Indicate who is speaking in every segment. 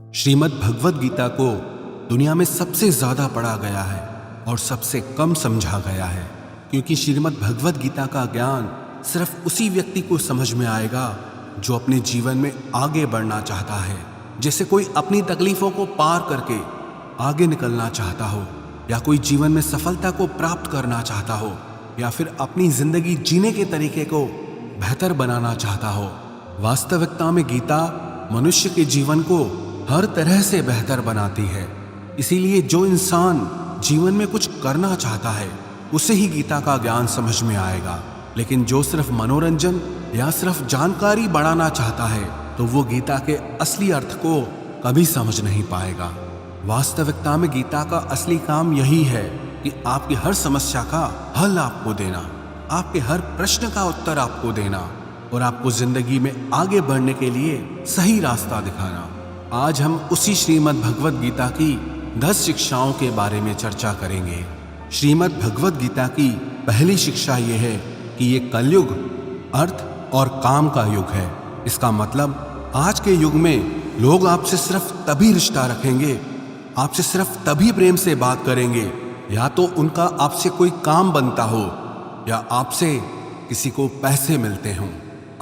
Speaker 1: श्रीमद् भगवद गीता को दुनिया में सबसे ज्यादा पढ़ा गया है और सबसे कम समझा गया है, क्योंकि श्रीमद् भगवद गीता का ज्ञान सिर्फ उसी व्यक्ति को समझ में आएगा जो अपने जीवन में आगे बढ़ना चाहता है। जैसे कोई अपनी तकलीफों को पार करके आगे निकलना चाहता हो, या कोई जीवन में सफलता को प्राप्त करना चाहता हो, या फिर अपनी जिंदगी जीने के तरीके को बेहतर बनाना चाहता हो। वास्तविकता में गीता मनुष्य के जीवन को हर तरह से बेहतर बनाती है। इसीलिए जो इंसान जीवन में कुछ करना चाहता है उसे ही गीता का ज्ञान समझ में आएगा, लेकिन जो सिर्फ मनोरंजन या सिर्फ जानकारी बढ़ाना चाहता है तो वो गीता के असली अर्थ को कभी समझ नहीं पाएगा। वास्तविकता में गीता का असली काम यही है कि आपकी हर समस्या का हल आपको देना, आपके हर प्रश्न का उत्तर आपको देना और आपको जिंदगी में आगे बढ़ने के लिए सही रास्ता दिखाना। आज हम उसी श्रीमद् भगवद गीता की 10 शिक्षाओं के बारे में चर्चा करेंगे। श्रीमद् भगवद गीता की पहली शिक्षा यह है कि ये कलयुग अर्थ और काम का युग है। इसका मतलब आज के युग में लोग आपसे सिर्फ तभी रिश्ता रखेंगे, आपसे सिर्फ तभी प्रेम से बात करेंगे, या तो उनका आपसे कोई काम बनता हो या आपसे किसी को पैसे मिलते हों।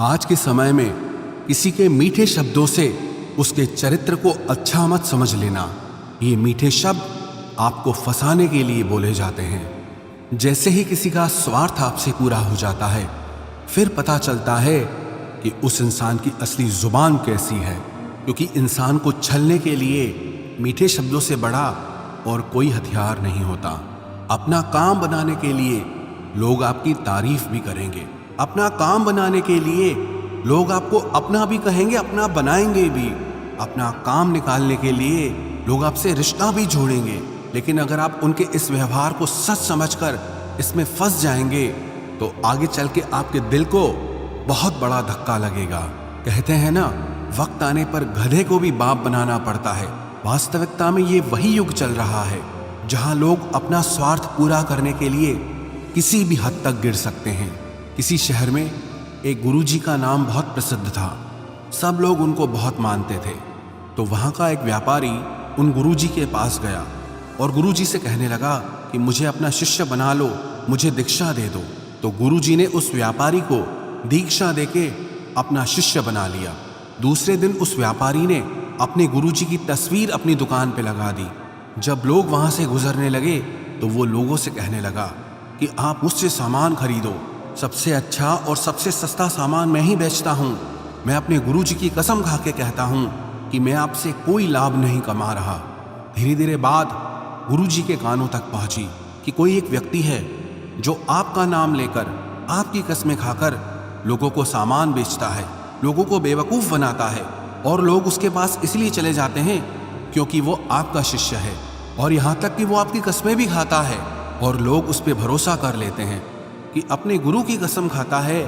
Speaker 1: आज के समय में किसी के मीठे शब्दों से उसके चरित्र को अच्छा मत समझ लेना। ये मीठे शब्द आपको फंसाने के लिए बोले जाते हैं। जैसे ही किसी का स्वार्थ आपसे पूरा हो जाता है, फिर पता चलता है कि उस इंसान की असली जुबान कैसी है, क्योंकि इंसान को छलने के लिए मीठे शब्दों से बड़ा और कोई हथियार नहीं होता। अपना काम बनाने के लिए लोग आपकी तारीफ भी करेंगे, अपना काम बनाने के लिए लोग आपको अपना भी कहेंगे, अपना बनाएंगे भी। अपना काम निकालने के लिए लोग आपसे रिश्ता भी जोड़ेंगे, लेकिन अगर आप उनके इस व्यवहार को सच समझकर इसमें फंस जाएंगे तो आगे चल के आपके दिल को बहुत बड़ा धक्का लगेगा। कहते हैं ना, वक्त आने पर गधे को भी बाप बनाना पड़ता है। वास्तविकता में ये वही युग चल रहा है जहां लोग अपना स्वार्थ पूरा करने के लिए किसी भी हद तक गिर सकते हैं। किसी शहर में एक गुरुजी का नाम बहुत प्रसिद्ध था, सब लोग उनको बहुत मानते थे। तो वहाँ का एक व्यापारी उन गुरुजी के पास गया और गुरुजी से कहने लगा कि मुझे अपना शिष्य बना लो, मुझे दीक्षा दे दो। तो गुरुजी ने उस व्यापारी को दीक्षा देके अपना शिष्य बना लिया। दूसरे दिन उस व्यापारी ने अपने गुरुजी की तस्वीर अपनी दुकान पे लगा दी। जब लोग वहाँ से गुजरने लगे तो वो लोगों से कहने लगा कि आप मुझसे सामान खरीदो, सबसे अच्छा और सबसे सस्ता सामान मैं ही बेचता हूँ। मैं अपने गुरुजी की कसम खा के कहता हूँ कि मैं आपसे कोई लाभ नहीं कमा रहा। धीरे धीरे बात गुरुजी के कानों तक पहुँची कि कोई एक व्यक्ति है जो आपका नाम लेकर, आपकी कसमें खाकर लोगों को सामान बेचता है, लोगों को बेवकूफ़ बनाता है, और लोग उसके पास इसलिए चले जाते हैं क्योंकि वो आपका शिष्य है, और यहाँ तक कि वो आपकी कसमें भी खाता है और लोग उस पर भरोसा कर लेते हैं कि अपने गुरु की कसम खाता है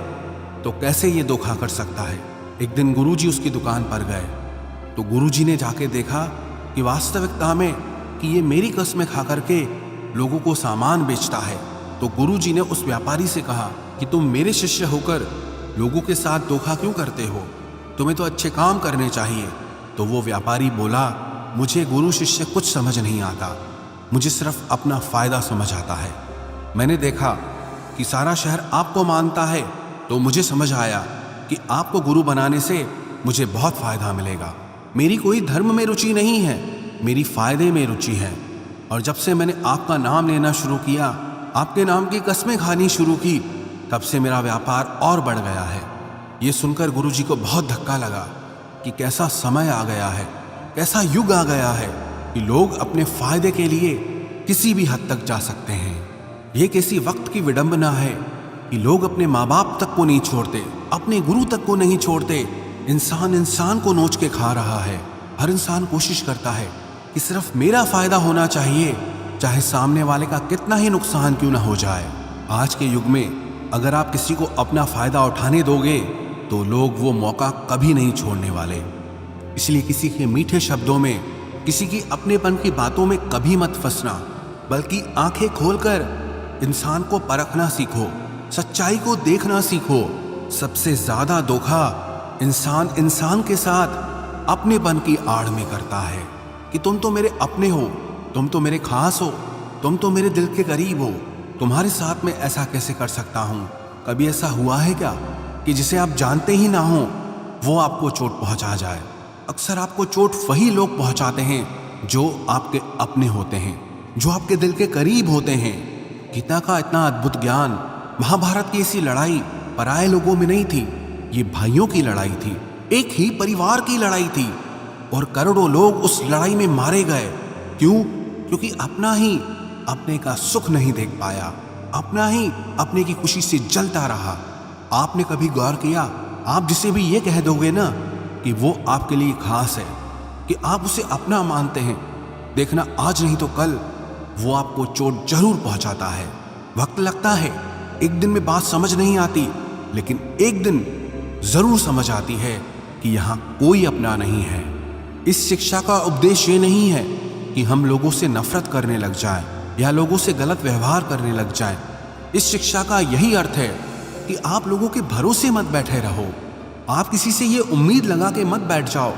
Speaker 1: तो कैसे ये धोखा कर सकता है। एक दिन गुरुजी उसकी दुकान पर गए तो गुरुजी ने जाके देखा कि वास्तविकता में कि ये मेरी कसमें खा करके लोगों को सामान बेचता है। तो गुरुजी ने उस व्यापारी से कहा कि तुम मेरे शिष्य होकर लोगों के साथ धोखा क्यों करते हो, तुम्हें तो अच्छे काम करने चाहिए। तो वो व्यापारी बोला, मुझे गुरु शिष्य कुछ समझ नहीं आता, मुझे सिर्फ अपना फ़ायदा समझ आता है। मैंने देखा कि सारा शहर आपको मानता है, तो मुझे समझ आया कि आपको गुरु बनाने से मुझे बहुत फ़ायदा मिलेगा। मेरी कोई धर्म में रुचि नहीं है, मेरी फ़ायदे में रुचि है। और जब से मैंने आपका नाम लेना शुरू किया, आपके नाम की कसमें खानी शुरू की, तब से मेरा व्यापार और बढ़ गया है। ये सुनकर गुरुजी को बहुत धक्का लगा कि कैसा समय आ गया है, कैसा युग आ गया है कि लोग अपने फ़ायदे के लिए किसी भी हद तक जा सकते हैं। ये किसी वक्त की विडंबना है कि लोग अपने माँ बाप तक को नहीं छोड़ते, अपने गुरु तक को नहीं छोड़ते। इंसान इंसान को नोच के खा रहा है। हर इंसान कोशिश करता है कि सिर्फ मेरा फ़ायदा होना चाहिए, चाहे सामने वाले का कितना ही नुकसान क्यों ना हो जाए। आज के युग में अगर आप किसी को अपना फ़ायदा उठाने दोगे तो लोग वो मौका कभी नहीं छोड़ने वाले। इसलिए किसी के मीठे शब्दों में, किसी की अपनेपन की बातों में कभी मत फंसना, बल्कि आंखें खोलकर इंसान को परखना सीखो, सच्चाई को देखना सीखो। सबसे ज़्यादा धोखा इंसान इंसान के साथ अपनेपन की आड़ में करता है कि तुम तो मेरे अपने हो, तुम तो मेरे खास हो, तुम तो मेरे दिल के करीब हो, तुम्हारे साथ में ऐसा कैसे कर सकता हूं। कभी ऐसा हुआ है क्या कि जिसे आप जानते ही ना हो वो आपको चोट पहुंचा जाए। अक्सर आपको चोट वही लोग पहुंचाते हैं जो आपके अपने होते हैं, जो आपके दिल के करीब होते हैं। गीता का इतना अद्भुत ज्ञान, महाभारत की ऐसी लड़ाई पराये लोगों में नहीं थी, ये भाइयों की लड़ाई थी, एक ही परिवार की लड़ाई थी और करोड़ों लोग उस लड़ाई में मारे गए। क्यों? क्योंकि अपना ही अपने का सुख नहीं देख पाया, अपना ही अपने की खुशी से जलता रहा। आपने कभी गौर किया, आप जिसे भी ये कह दोगे ना कि वो आपके लिए खास है, कि आप उसे अपना मानते हैं, देखना आज नहीं तो कल वो आपको चोट जरूर पहुंचाता है। वक्त लगता है, एक दिन में बात समझ नहीं आती, लेकिन एक दिन जरूर समझ आती है कि यहाँ कोई अपना नहीं है। इस शिक्षा का उपदेश ये नहीं है कि हम लोगों से नफरत करने लग जाएं या लोगों से गलत व्यवहार करने लग जाएं। इस शिक्षा का यही अर्थ है कि आप लोगों के भरोसे मत बैठे रहो। आप किसी से ये उम्मीद लगा के मत बैठ जाओ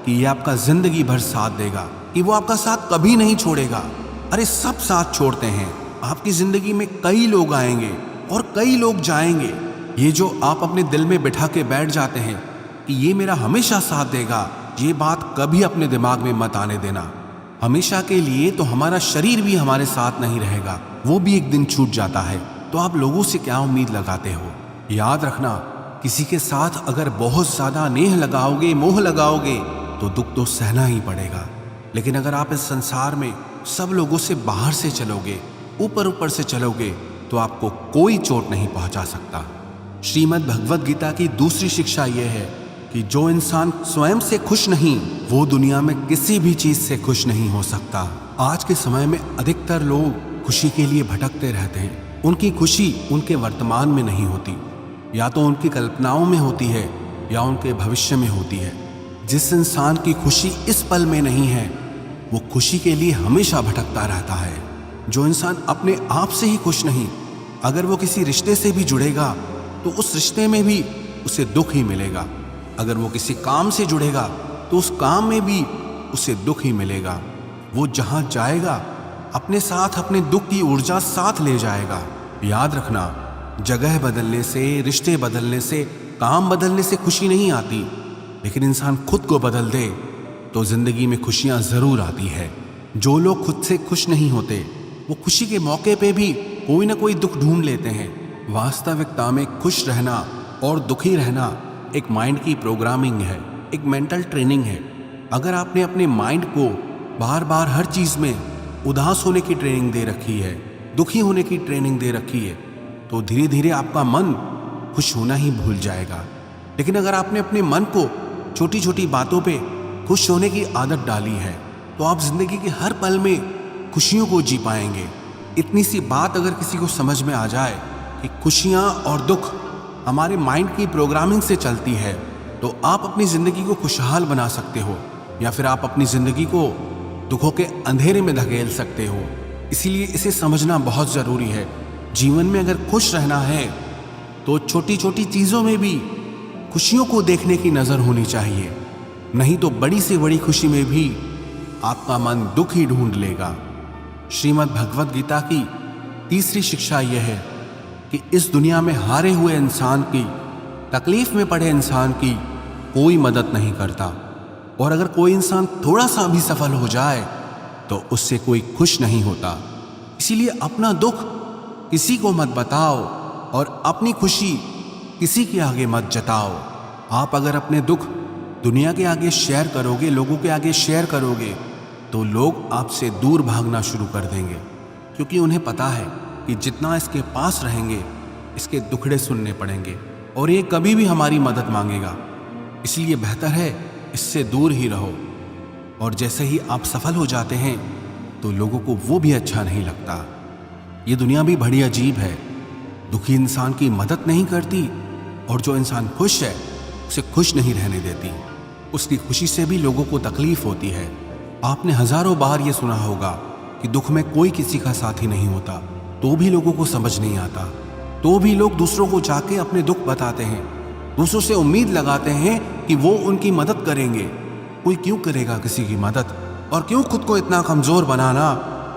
Speaker 1: कि ये आपका जिंदगी भर साथ देगा, कि वो आपका साथ कभी नहीं छोड़ेगा। अरे सब साथ छोड़ते हैं। आपकी जिंदगी में कई लोग आएंगे और कई लोग जाएंगे। ये जो आप अपने दिल में बिठा के बैठ जाते हैं कि ये मेरा हमेशा साथ देगा, ये बात कभी अपने दिमाग में मत आने देना। हमेशा के लिए तो हमारा शरीर भी हमारे साथ नहीं रहेगा, वो भी एक दिन छूट जाता है। तो आप लोगों से क्या उम्मीद लगाते हो? याद रखना, किसी के साथ अगर बहुत ज्यादा नेह लगाओगे, मोह लगाओगे तो दुख तो सहना ही पड़ेगा। लेकिन अगर आप इस संसार में सब लोगों से बाहर से चलोगे, ऊपर ऊपर से चलोगे, तो आपको कोई चोट नहीं पहुंचा सकता। श्रीमद् भगवद गीता की दूसरी शिक्षा यह है कि जो इंसान स्वयं से खुश नहीं, वो दुनिया में किसी भी चीज से खुश नहीं हो सकता। आज के समय में अधिकतर लोग खुशी के लिए भटकते रहते हैं। उनकी खुशी उनके वर्तमान में नहीं होती, या तो उनकी कल्पनाओं में होती है या उनके भविष्य में होती है। जिस इंसान की खुशी इस पल में नहीं है, वो खुशी के लिए हमेशा भटकता रहता है। जो इंसान अपने आप से ही खुश नहीं, अगर वो किसी रिश्ते से भी जुड़ेगा तो उस रिश्ते में भी उसे दुख ही मिलेगा। अगर वो किसी काम से जुड़ेगा तो उस काम में भी उसे दुख ही मिलेगा। वो जहां जाएगा अपने साथ अपने दुख की ऊर्जा साथ ले जाएगा। याद रखना, जगह बदलने से, रिश्ते बदलने से, काम बदलने से खुशी नहीं आती, लेकिन इंसान खुद को बदल दे तो जिंदगी में खुशियां जरूर आती है। जो लोग खुद से खुश नहीं होते, वो खुशी के मौके पे भी कोई ना कोई दुख ढूंढ लेते हैं। वास्तविकता में खुश रहना और दुखी रहना एक माइंड की प्रोग्रामिंग है, एक मेंटल ट्रेनिंग है। अगर आपने अपने माइंड को बार बार हर चीज में उदास होने की ट्रेनिंग दे रखी है, दुखी होने की ट्रेनिंग दे रखी है, तो धीरे धीरे आपका मन खुश होना ही भूल जाएगा। लेकिन अगर आपने अपने मन को छोटी छोटी बातों पे खुश होने की आदत डाली है, तो आप जिंदगी के हर पल में खुशियों को जी पाएंगे। इतनी सी बात अगर किसी को समझ में आ जाए कि खुशियाँ और दुख हमारे माइंड की प्रोग्रामिंग से चलती है, तो आप अपनी ज़िंदगी को खुशहाल बना सकते हो, या फिर आप अपनी ज़िंदगी को दुखों के अंधेरे में धकेल सकते हो। इसीलिए इसे समझना बहुत ज़रूरी है। जीवन में अगर खुश रहना है तो छोटी छोटी चीज़ों में भी खुशियों को देखने की नज़र होनी चाहिए, नहीं तो बड़ी से बड़ी खुशी में भी आपका मन दुख ही ढूंढ लेगा। श्रीमद् भगवद गीता की तीसरी शिक्षा यह है कि इस दुनिया में हारे हुए इंसान की, तकलीफ में पड़े इंसान की कोई मदद नहीं करता, और अगर कोई इंसान थोड़ा सा भी सफल हो जाए तो उससे कोई खुश नहीं होता। इसीलिए अपना दुख किसी को मत बताओ और अपनी खुशी किसी के आगे मत जताओ। आप अगर अपने दुख दुनिया के आगे शेयर करोगे, लोगों के आगे शेयर करोगे, तो लोग आपसे दूर भागना शुरू कर देंगे, क्योंकि उन्हें पता है कि जितना इसके पास रहेंगे इसके दुखड़े सुनने पड़ेंगे और ये कभी भी हमारी मदद मांगेगा। इसलिए बेहतर है इससे दूर ही रहो। और जैसे ही आप सफल हो जाते हैं तो लोगों को वो भी अच्छा नहीं लगता। ये दुनिया भी बड़ी अजीब है, दुखी इंसान की मदद नहीं करती और जो इंसान खुश है उसे खुश नहीं रहने देती। उसकी खुशी से भी लोगों को तकलीफ होती है। आपने हजारों बार ये सुना होगा कि दुख में कोई किसी का साथी नहीं होता, तो भी लोगों को समझ नहीं आता, तो भी लोग दूसरों को जाके अपने दुख बताते हैं, दूसरों से उम्मीद लगाते हैं कि वो उनकी मदद करेंगे। कोई क्यों करेगा किसी की मदद, और क्यों खुद को इतना कमजोर बनाना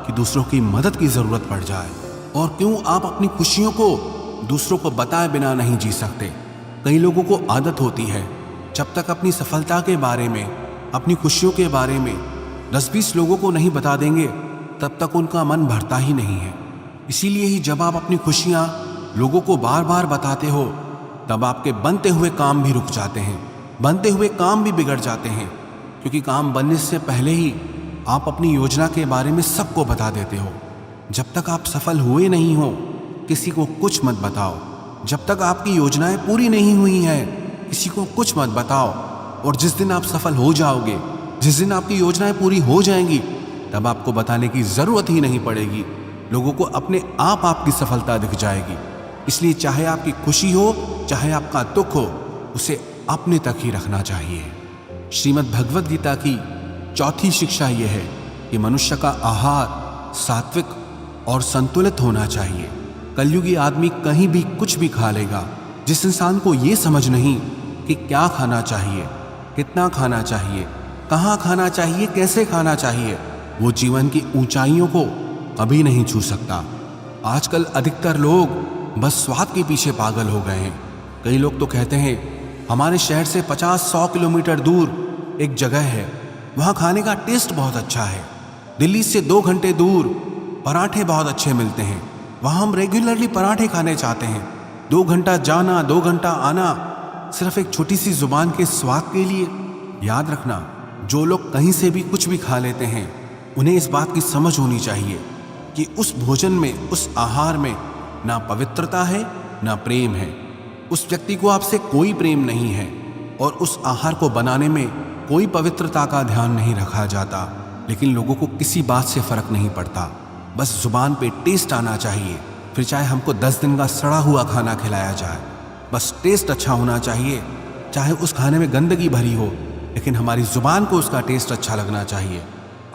Speaker 1: कि दूसरों की मदद की जरूरत पड़ जाए, और क्यों आप अपनी खुशियों को दूसरों को बताए बिना नहीं जी सकते। कई लोगों को आदत होती है जब तक अपनी सफलता के बारे में, अपनी खुशियों के बारे में 10-20 लोगों को नहीं बता देंगे तब तक उनका मन भरता ही नहीं है। इसीलिए ही जब आप अपनी खुशियां लोगों को बार बार बताते हो तब आपके बनते हुए काम भी रुक जाते हैं, बनते हुए काम भी बिगड़ जाते हैं, क्योंकि काम बनने से पहले ही आप अपनी योजना के बारे में सबको बता देते हो। जब तक आप सफल हुए नहीं हो किसी को कुछ मत बताओ, जब तक आपकी योजनाएं पूरी नहीं हुई हैं किसी को कुछ मत बताओ, और जिस दिन आप सफल हो जाओगे, जिस दिन आपकी योजनाएं पूरी हो जाएंगी, तब आपको बताने की जरूरत ही नहीं पड़ेगी। लोगों को अपने आप आपकी सफलता दिख जाएगी। इसलिए चाहे आपकी खुशी हो चाहे आपका दुख हो, उसे अपने तक ही रखना चाहिए। श्रीमद् भगवद गीता की चौथी शिक्षा यह है कि मनुष्य का आहार सात्विक और संतुलित होना चाहिए। कलयुगी आदमी कहीं भी कुछ भी खा लेगा। जिस इंसान को ये समझ नहीं कि क्या खाना चाहिए, कितना खाना चाहिए, कहाँ खाना चाहिए, कैसे खाना चाहिए, वो जीवन की ऊंचाइयों को कभी नहीं छू सकता। आजकल अधिकतर लोग बस स्वाद के पीछे पागल हो गए हैं। कई लोग तो कहते हैं हमारे शहर से 50-100 किलोमीटर दूर एक जगह है, वहाँ खाने का टेस्ट बहुत अच्छा है। दिल्ली से 2 घंटे दूर पराठे बहुत अच्छे मिलते हैं, वहाँ हम रेगुलरली पराठे खाने चाहते हैं। 2 घंटा जाना 2 घंटा आना सिर्फ एक छोटी सी जुबान के स्वाद के लिए। याद रखना, जो लोग कहीं से भी कुछ भी खा लेते हैं उन्हें इस बात की समझ होनी चाहिए कि उस भोजन में, उस आहार में ना पवित्रता है ना प्रेम है। उस व्यक्ति को आपसे कोई प्रेम नहीं है और उस आहार को बनाने में कोई पवित्रता का ध्यान नहीं रखा जाता। लेकिन लोगों को किसी बात से फर्क नहीं पड़ता, बस जुबान पे टेस्ट आना चाहिए। फिर चाहे हमको 10 दिन का सड़ा हुआ खाना खिलाया जाए, बस टेस्ट अच्छा होना चाहिए। चाहे उस खाने में गंदगी भरी हो, लेकिन हमारी जुबान को उसका टेस्ट अच्छा लगना चाहिए।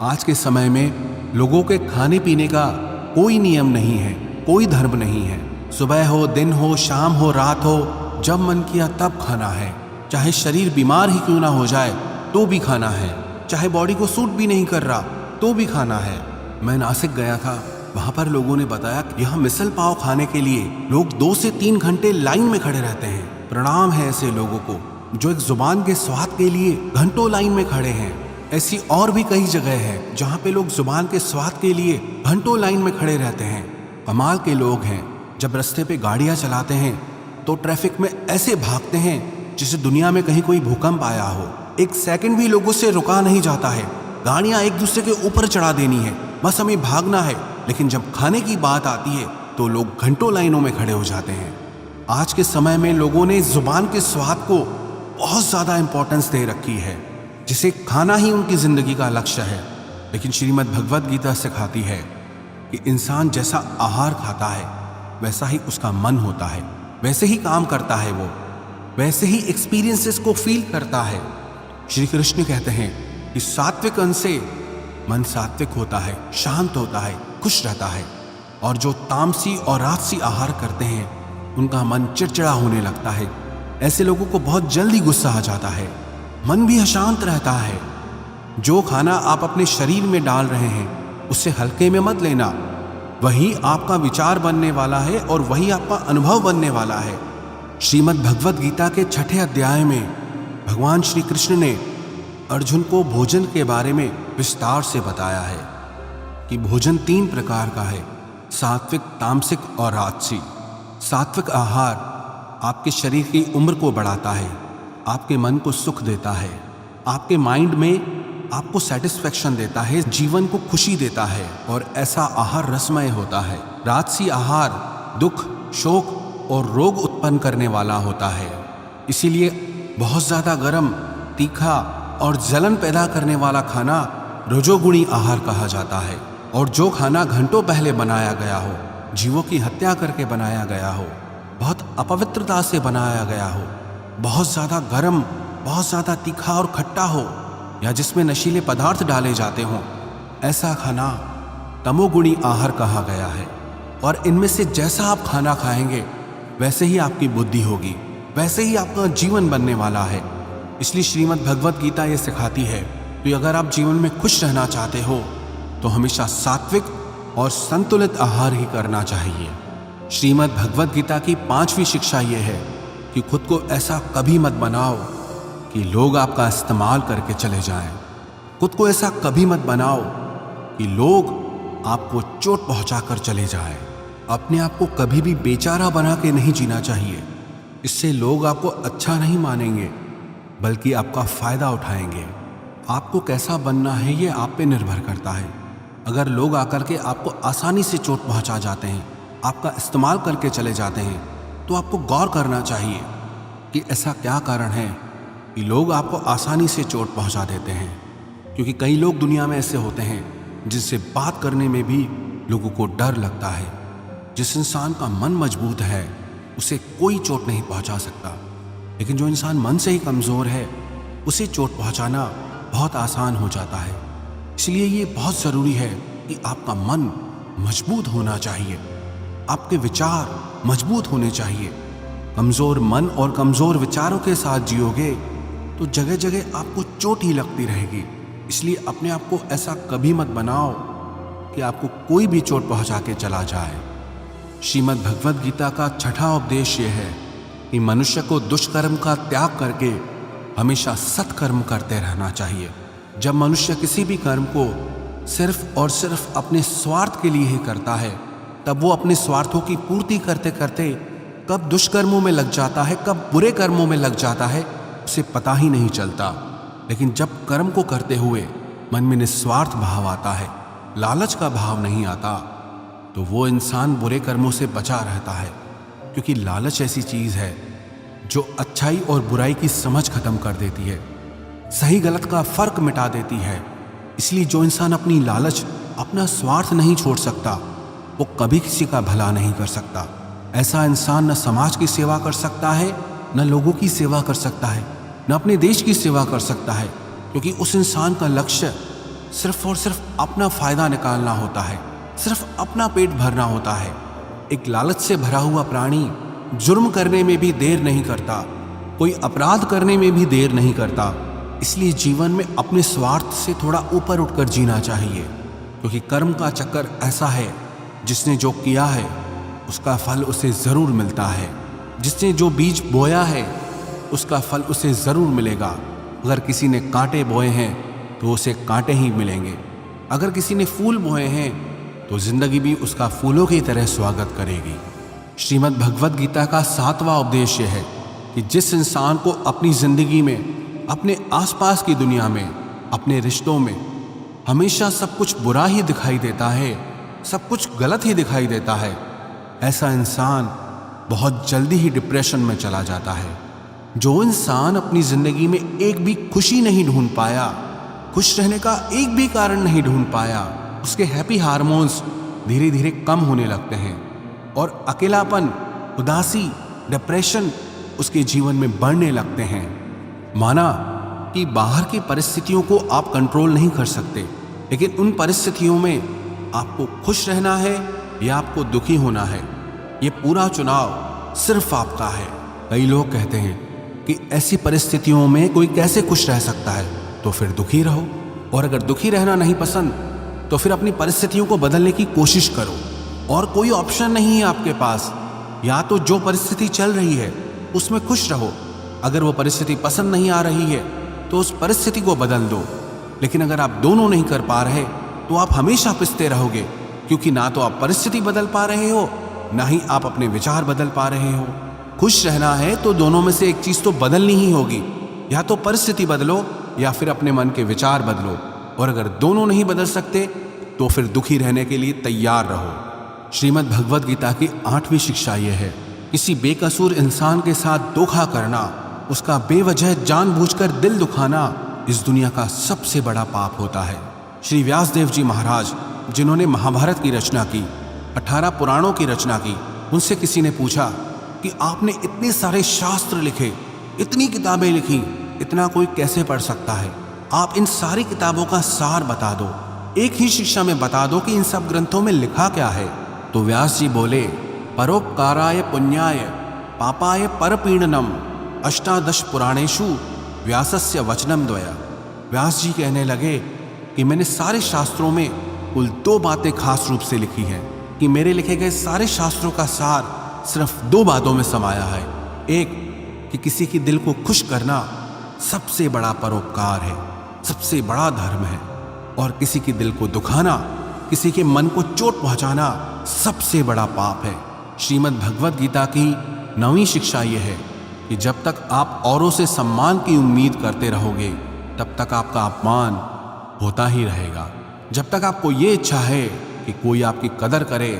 Speaker 1: आज के समय में लोगों के खाने पीने का कोई नियम नहीं है, कोई धर्म नहीं है। सुबह हो, दिन हो, शाम हो, रात हो, जब मन किया तब खाना है। चाहे शरीर बीमार ही क्यों ना हो जाए तो भी खाना है, चाहे बॉडी को सूट भी नहीं कर रहा तो भी खाना है। मैं नासिक गया था, वहां पर लोगों ने बताया कि यहाँ मिसल पाव खाने के लिए लोग 2 से 3 घंटे लाइन में खड़े रहते हैं। प्रणाम है ऐसे लोगों को जो एक जुबान के स्वाद के लिए घंटों लाइन में खड़े हैं। ऐसी और भी कई जगह है जहाँ पे लोग जुबान के स्वाद के लिए घंटों लाइन में खड़े रहते हैं। कमाल के लोग हैं, जब रास्ते पे गाड़ियाँ चलाते हैं तो ट्रैफिक में ऐसे भागते हैं जैसे दुनिया में कहीं कोई भूकंप आया हो। 1 सेकंड भी लोगों से रुका नहीं जाता है, गाड़ियाँ एक दूसरे के ऊपर चढ़ा देनी है, बस हमें भागना है। लेकिन जब खाने की बात आती है तो लोग घंटों लाइनों में खड़े हो जाते हैं। आज के समय में लोगों ने जुबान के स्वाद को बहुत ज़्यादा इंपॉर्टेंस दे रखी है, जिसे खाना ही उनकी ज़िंदगी का लक्ष्य है। लेकिन श्रीमद् भगवद गीता सिखाती है कि इंसान जैसा आहार खाता है वैसा ही उसका मन होता है, वैसे ही काम करता है, वो वैसे ही एक्सपीरियंसेस को फील करता है। श्री कृष्ण कहते हैं कि सात्विक अन्न से मन सात्विक होता है, शांत होता है, खुश रहता है। और जो तामसी और राजसी आहार करते हैं उनका मन चिड़चिड़ा होने लगता है। ऐसे लोगों को बहुत जल्दी गुस्सा आ जाता है, मन भी अशांत रहता है। जो खाना आप अपने शरीर में डाल रहे हैं उससे हल्के में मत लेना, वही आपका विचार बनने वाला है और वही आपका अनुभव बनने वाला है। श्रीमद् भगवद गीता के 6ठे अध्याय में भगवान श्री कृष्ण ने अर्जुन को भोजन के बारे में विस्तार से बताया है कि भोजन 3 प्रकार का है, सात्विक, तामसिक और राजसी। सात्विक आहार आपके शरीर की उम्र को बढ़ाता है, आपके मन को सुख देता है, आपके माइंड में आपको सेटिस्फेक्शन देता है, जीवन को खुशी देता है, और ऐसा आहार रसमय होता है। राजसी आहार दुख, शोक और रोग उत्पन्न करने वाला होता है। इसीलिए बहुत ज़्यादा गर्म, तीखा और जलन पैदा करने वाला खाना रजोगुणी आहार कहा जाता है। और जो खाना घंटों पहले बनाया गया हो, जीवों की हत्या करके बनाया गया हो, बहुत अपवित्रता से बनाया गया हो, बहुत ज़्यादा गर्म, बहुत ज़्यादा तीखा और खट्टा हो, या जिसमें नशीले पदार्थ डाले जाते हों, ऐसा खाना तमोगुणी आहार कहा गया है। और इनमें से जैसा आप खाना खाएंगे वैसे ही आपकी बुद्धि होगी, वैसे ही आपका जीवन बनने वाला है। इसलिए श्रीमद् भगवद गीता ये सिखाती है कि अगर आप जीवन में खुश रहना चाहते हो तो हमेशा सात्विक और संतुलित आहार ही करना चाहिए। श्रीमद् भगवद गीता की 5वीं शिक्षा ये है कि खुद को ऐसा कभी मत बनाओ कि लोग आपका इस्तेमाल करके चले जाएं। खुद को ऐसा कभी मत बनाओ कि लोग आपको चोट पहुंचाकर चले जाएं। अपने आप को कभी भी बेचारा बना के नहीं जीना चाहिए। इससे लोग आपको अच्छा नहीं मानेंगे बल्कि आपका फायदा उठाएंगे। आपको कैसा बनना है ये आप पे निर्भर करता है। अगर लोग आकर के आपको आसानी से चोट पहुंचा जाते हैं, आपका इस्तेमाल करके चले जाते हैं, तो आपको गौर करना चाहिए कि ऐसा क्या कारण है कि लोग आपको आसानी से चोट पहुंचा देते हैं। क्योंकि कई लोग दुनिया में ऐसे होते हैं जिनसे बात करने में भी लोगों को डर लगता है। जिस इंसान का मन मजबूत है उसे कोई चोट नहीं पहुंचा सकता, लेकिन जो इंसान मन से ही कमज़ोर है उसे चोट पहुंचाना बहुत आसान हो जाता है। इसलिए ये बहुत ज़रूरी है कि आपका मन मजबूत होना चाहिए, आपके विचार मजबूत होने चाहिए। कमज़ोर मन और कमज़ोर विचारों के साथ जियोगे तो जगह जगह आपको चोट ही लगती रहेगी। इसलिए अपने आप को ऐसा कभी मत बनाओ कि आपको कोई भी चोट पहुंचा के चला जाए। श्रीमद् भगवद गीता का 6वां उपदेश ये है कि मनुष्य को दुष्कर्म का त्याग करके हमेशा सत्कर्म करते रहना चाहिए। जब मनुष्य किसी भी कर्म को सिर्फ और सिर्फ अपने स्वार्थ के लिए ही करता है, तब वो अपने स्वार्थों की पूर्ति करते करते कब दुष्कर्मों में लग जाता है, कब बुरे कर्मों में लग जाता है, उसे पता ही नहीं चलता। लेकिन जब कर्म को करते हुए मन में निस्वार्थ भाव आता है, लालच का भाव नहीं आता, तो वो इंसान बुरे कर्मों से बचा रहता है। क्योंकि लालच ऐसी चीज़ है जो अच्छाई और बुराई की समझ खत्म कर देती है, सही गलत का फर्क मिटा देती है। इसलिए जो इंसान अपनी लालच, अपना स्वार्थ नहीं छोड़ सकता, वो कभी किसी का भला नहीं कर सकता। ऐसा इंसान न समाज की सेवा कर सकता है, न लोगों की सेवा कर सकता है, न अपने देश की सेवा कर सकता है। क्योंकि उस इंसान का लक्ष्य सिर्फ और सिर्फ अपना फायदा निकालना होता है, सिर्फ अपना पेट भरना होता है। एक लालच से भरा हुआ प्राणी जुर्म करने में भी देर नहीं करता, कोई अपराध करने में भी देर नहीं करता। इसलिए जीवन में अपने स्वार्थ से थोड़ा ऊपर उठकर जीना चाहिए। क्योंकि कर्म का चक्कर ऐसा है, जिसने जो किया है उसका फल उसे ज़रूर मिलता है। जिसने जो बीज बोया है उसका फल उसे ज़रूर मिलेगा। अगर किसी ने कांटे बोए हैं तो उसे कांटे ही मिलेंगे। अगर किसी ने फूल बोए हैं तो जिंदगी भी उसका फूलों की तरह स्वागत करेगी। श्रीमद् भगवद गीता का 7वां उपदेश है कि जिस इंसान को अपनी जिंदगी में, अपने आसपास की दुनिया में, अपने रिश्तों में हमेशा सब कुछ बुरा ही दिखाई देता है, सब कुछ गलत ही दिखाई देता है, ऐसा इंसान बहुत जल्दी ही डिप्रेशन में चला जाता है। जो इंसान अपनी जिंदगी में एक भी खुशी नहीं ढूंढ पाया, खुश रहने का एक भी कारण नहीं ढूंढ पाया, उसके हैप्पी हार्मोन्स धीरे धीरे कम होने लगते हैं और अकेलापन, उदासी, डिप्रेशन उसके जीवन में बढ़ने लगते हैं। माना कि बाहर की परिस्थितियों को आप कंट्रोल नहीं कर सकते, लेकिन उन परिस्थितियों में आपको खुश रहना है या आपको दुखी होना है, ये पूरा चुनाव सिर्फ आपका है। कई लोग कहते हैं कि ऐसी परिस्थितियों में कोई कैसे खुश रह सकता है, तो फिर दुखी रहो। और अगर दुखी रहना नहीं पसंद तो फिर अपनी परिस्थितियों को बदलने की कोशिश करो। और कोई ऑप्शन नहीं है आपके पास, या तो जो परिस्थिति चल रही है उसमें खुश रहो। अगर वो परिस्थिति पसंद नहीं आ रही है तो उस परिस्थिति को बदल दो। लेकिन अगर आप दोनों नहीं कर पा रहे तो आप हमेशा पिसते रहोगे, क्योंकि ना तो आप परिस्थिति बदल पा रहे हो, ना ही आप अपने विचार बदल पा रहे हो। खुश रहना है तो दोनों में से एक चीज़ तो बदलनी ही होगी, या तो परिस्थिति बदलो या फिर अपने मन के विचार बदलो। और अगर दोनों नहीं बदल सकते तो फिर दुखी रहने के लिए तैयार रहो। श्रीमद् भगवद गीता की 8वीं शिक्षा यह है, किसी बेकसूर इंसान के साथ धोखा करना, उसका बेवजह जानबूझकर दिल दुखाना इस दुनिया का सबसे बड़ा पाप होता है। श्री व्यासदेव जी महाराज, जिन्होंने महाभारत की रचना की, 18 पुराणों की रचना की, उनसे किसी ने पूछा कि आपने इतने सारे शास्त्र लिखे, इतनी किताबें लिखी, इतना कोई कैसे पढ़ सकता है? आप इन सारी किताबों का सार बता दो, एक ही शिक्षा में बता दो कि इन सब ग्रंथों में लिखा क्या है। तो व्यास जी बोले, परोपकाराय पुण्याय पापाय परपीड़नम अष्टादश पुराणेषु व्यासस्य वचनम द्वया। व्यास जी कहने लगे कि मैंने सारे शास्त्रों में कुल 2 बातें खास रूप से लिखी हैं, कि मेरे लिखे गए सारे शास्त्रों का सार सिर्फ 2 बातों में समाया है। एक, कि किसी के दिल को खुश करना सबसे बड़ा परोपकार है, सबसे बड़ा धर्म है, और किसी के दिल को दुखाना, किसी के मन को चोट पहुंचाना सबसे बड़ा पाप है। श्रीमद् भगवद गीता की 9वीं शिक्षा यह है कि जब तक आप औरों से सम्मान की उम्मीद करते रहोगे तब तक आपका अपमान होता ही रहेगा। जब तक आपको ये इच्छा है कि कोई आपकी कदर करे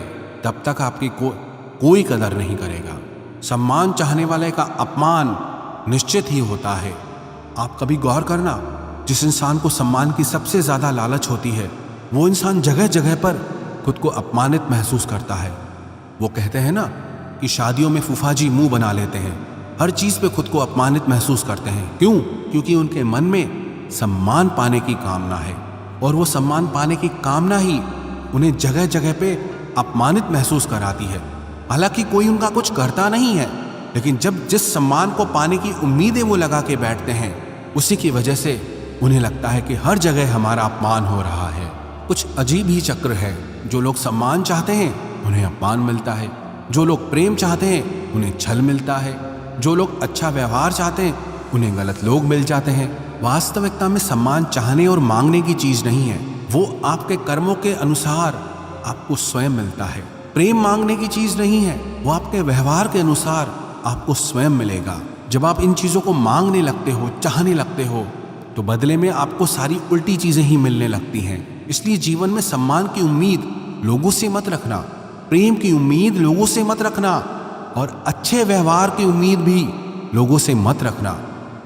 Speaker 1: तब तक आपकी कोई कदर नहीं करेगा। सम्मान चाहने वाले का अपमान निश्चित ही होता है। आप कभी गौर करना, जिस इंसान को सम्मान की सबसे ज्यादा लालच होती है वो इंसान जगह जगह पर खुद को अपमानित महसूस करता है। वो कहते हैं ना कि शादियों में फूफा जी मुंह बना लेते हैं, हर चीज पे खुद को अपमानित महसूस करते हैं। क्यों? क्योंकि उनके मन में सम्मान पाने की कामना है, और वो सम्मान पाने की कामना ही उन्हें जगह जगह पे अपमानित महसूस कराती है। हालांकि कोई उनका कुछ करता नहीं है, लेकिन जब जिस सम्मान को पाने की उम्मीदें वो लगा के बैठते हैं उसी की वजह से उन्हें लगता है कि हर जगह हमारा अपमान हो रहा है। कुछ अजीब ही चक्र है। जो लोग सम्मान चाहते हैं उन्हें अपमान मिलता है, जो लोग प्रेम चाहते हैं उन्हें छल मिलता है, जो लोग अच्छा व्यवहार चाहते हैं उन्हें गलत लोग मिल जाते हैं। वास्तविकता में सम्मान चाहने और मांगने की चीज नहीं है, वो आपके कर्मों के अनुसार आपको स्वयं मिलता है। प्रेम मांगने की चीज नहीं है, वो आपके व्यवहार के अनुसार आपको स्वयं मिलेगा। जब आप इन चीजों को मांगने लगते हो, चाहने लगते हो, तो बदले में आपको सारी उल्टी चीजें ही मिलने लगती हैं। इसलिए जीवन में सम्मान की उम्मीद लोगों से मत रखना, प्रेम की उम्मीद लोगों से मत रखना, और अच्छे व्यवहार की उम्मीद भी लोगों से मत रखना।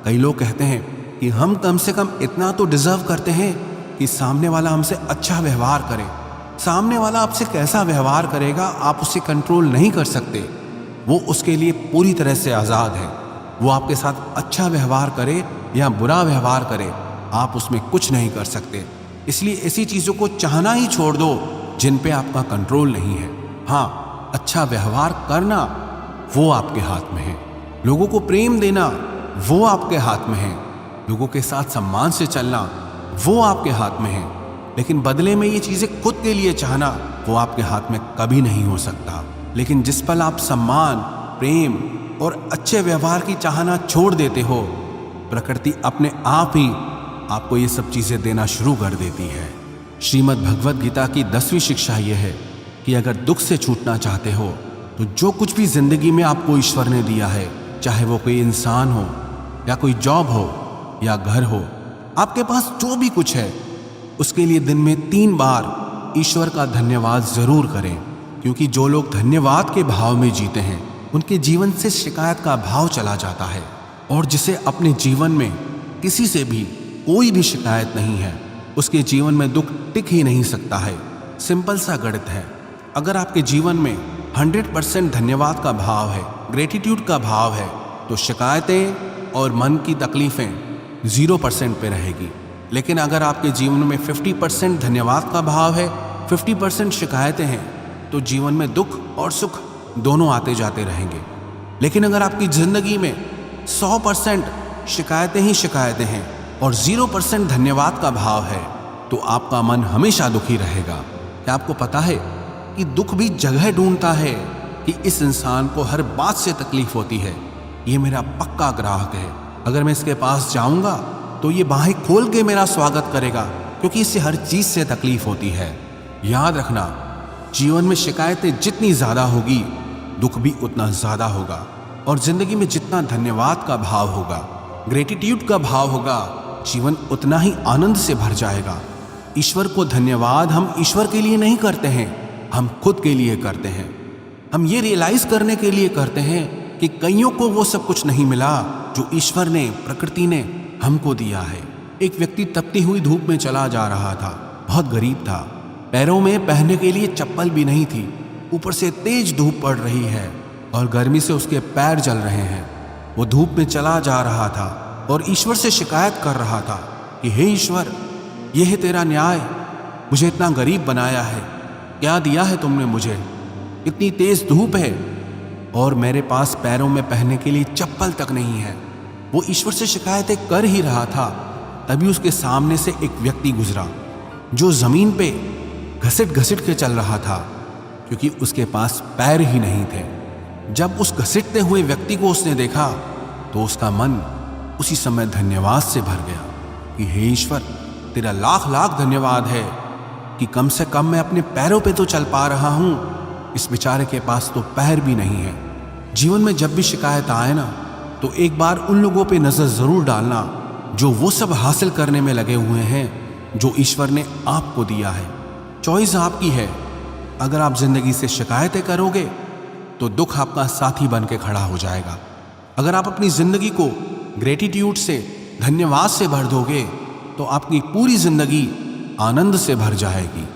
Speaker 1: कई लोग कहते हैं कि हम कम से कम इतना तो डिजर्व करते हैं कि सामने वाला हमसे अच्छा व्यवहार करे। सामने वाला आपसे कैसा व्यवहार करेगा आप उसे कंट्रोल नहीं कर सकते, वो उसके लिए पूरी तरह से आज़ाद है। वो आपके साथ अच्छा व्यवहार करे या बुरा व्यवहार करे, आप उसमें कुछ नहीं कर सकते। इसलिए ऐसी चीज़ों को चाहना ही छोड़ दो जिन पे आपका कंट्रोल नहीं है। हाँ, अच्छा व्यवहार करना वो आपके हाथ में है, लोगों को प्रेम देना वो आपके हाथ में है, लोगों के साथ सम्मान से चलना वो आपके हाथ में है, लेकिन बदले में ये चीज़ें खुद के लिए चाहना वो आपके हाथ में कभी नहीं हो सकता। लेकिन जिस पल आप सम्मान, प्रेम और अच्छे व्यवहार की चाहना छोड़ देते हो, प्रकृति अपने आप ही आपको ये सब चीज़ें देना शुरू कर देती है। श्रीमद् भगवद गीता की 10वीं शिक्षा यह है कि अगर दुख से छूटना चाहते हो तो जो कुछ भी जिंदगी में आपको ईश्वर ने दिया है, चाहे वो कोई इंसान हो या कोई जॉब हो या घर हो, आपके पास जो भी कुछ है उसके लिए दिन में 3 बार ईश्वर का धन्यवाद जरूर करें। क्योंकि जो लोग धन्यवाद के भाव में जीते हैं उनके जीवन से शिकायत का भाव चला जाता है, और जिसे अपने जीवन में किसी से भी कोई भी शिकायत नहीं है उसके जीवन में दुख टिक ही नहीं सकता है। सिंपल सा गणित है, अगर आपके जीवन में 100% धन्यवाद का भाव है, ग्रेटिट्यूड का भाव है, तो शिकायतें और मन की तकलीफें 0% पे रहेगी। लेकिन अगर आपके जीवन में 50% धन्यवाद का भाव है, 50% शिकायतें हैं, तो जीवन में दुख और सुख दोनों आते जाते रहेंगे। लेकिन अगर आपकी जिंदगी में 100% शिकायतें ही शिकायतें हैं और 0% धन्यवाद का भाव है, तो आपका मन हमेशा दुखी रहेगा। क्या आपको पता है कि दुख भी जगह ढूंढता है कि इस इंसान को हर बात से तकलीफ होती है, ये मेरा पक्का ग्राहक है, अगर मैं इसके पास जाऊंगा तो ये बाहें खोल के मेरा स्वागत करेगा, क्योंकि इससे हर चीज से तकलीफ होती है। याद रखना, जीवन में शिकायतें जितनी ज्यादा होगी दुख भी उतना ज्यादा होगा, और जिंदगी में जितना धन्यवाद का भाव होगा, ग्रेटिट्यूड का भाव होगा, जीवन उतना ही आनंद से भर जाएगा। ईश्वर को धन्यवाद हम ईश्वर के लिए नहीं करते हैं, हम खुद के लिए करते हैं। हम ये रियलाइज करने के लिए करते हैं कि कईयों को वो सब कुछ नहीं मिला जो ईश्वर ने, प्रकृति ने हमको दिया है। एक व्यक्ति तपती हुई धूप में चला जा रहा था, बहुत गरीब था, पैरों में पहनने के लिए चप्पल भी नहीं थी, ऊपर से तेज धूप पड़ रही है और गर्मी से उसके पैर जल रहे हैं। वो धूप में चला जा रहा था और ईश्वर से शिकायत कर रहा था कि हे ईश्वर, यह है तेरा न्याय, मुझे इतना गरीब बनाया है, क्या दिया है तुमने मुझे? इतनी तेज धूप है और मेरे पास पैरों में पहनने के लिए चप्पल तक नहीं है। वो ईश्वर से शिकायतें कर ही रहा था, तभी उसके सामने से एक व्यक्ति गुजरा जो जमीन पे घसीट घसीट के चल रहा था, क्योंकि उसके पास पैर ही नहीं थे। जब उस घसीटते हुए व्यक्ति को उसने देखा तो उसका मन उसी समय धन्यवाद से भर गया कि हे ईश्वर, तेरा लाख लाख धन्यवाद है कि कम से कम मैं अपने पैरों पे तो चल पा रहा हूं। इस बेचारे के पास तो पैर भी नहीं है। जीवन में जब भी शिकायत आए ना, तो एक बार उन लोगों पे नजर जरूर डालना जो वो सब हासिल करने में लगे हुए हैं जो ईश्वर ने आपको दिया है। चॉइस आपकी है। अगर आप जिंदगी से शिकायतें करोगे तो दुख आपका साथी बन के खड़ा हो जाएगा। अगर आप अपनी जिंदगी को ग्रेटिट्यूड से, धन्यवाद से भर दोगे तो आपकी पूरी जिंदगी आनंद से भर जाएगी।